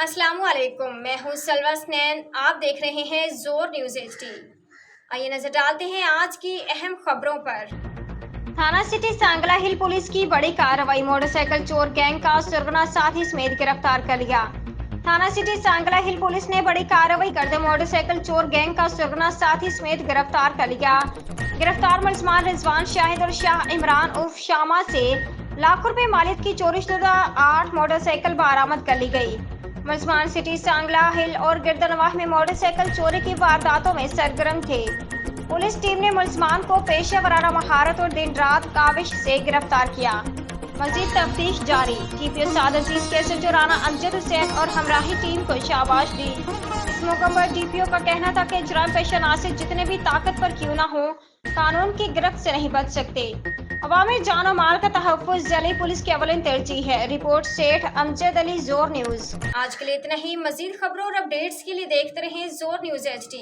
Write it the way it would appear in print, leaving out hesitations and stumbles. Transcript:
अस्सलामु अलैकुम, मैं हूँ सलवा स्नैन। आप देख रहे हैं जोर न्यूज़ HD। आइए नजर डालते हैं आज की अहम खबरों पर। थाना सिटी सांगला हिल पुलिस की बड़ी कार्रवाई, मोटरसाइकिल चोर गैंग का सुरगना साथी समेत गिरफ्तार कर लिया। थाना सिटी सांगला हिल पुलिस ने बड़ी कार्रवाई करते मोटरसाइकिल चोर गैंग का सुरगना साथी समेत गिरफ्तार कर लिया। गिरफ्तार मुलजमान रिजवान शाहिद और शाह इमरान उर्फ शामा से लाखों रुपए मालियत की चोरीशुदा 8 मोटरसाइकिल बरामद कर ली गई। मुलजमान सिटी सांगला हिल और गिरदनवाह में मोटरसाइकिल चोरी की वारदातों में सरगर्म थे। पुलिस टीम ने मुलजमान को पेशा वराना महारत और दिन रात काविश से गिरफ्तार किया। मजीद तफ्तीश जारी। TPO साद अजीज केसर जो राना अमजद हुसैन और हमराही टीम को शाबाश दी। इस मौके पर DPO का कहना था कि जुर्म पेशा नासिर जितने भी ताकतवर क्यों ना हो, कानून की गिरफ्त से नहीं बच सकते। अवामी जान और माल का तहफ़्फ़ुज़ ज़िले पुलिस की अवलिन तरजीह है। रिपोर्ट सेठ अमजद अली, जोर न्यूज़। आज के लिए इतना ही। मजीद खबरों और अपडेट्स के लिए देखते रहें जोर न्यूज़ HD।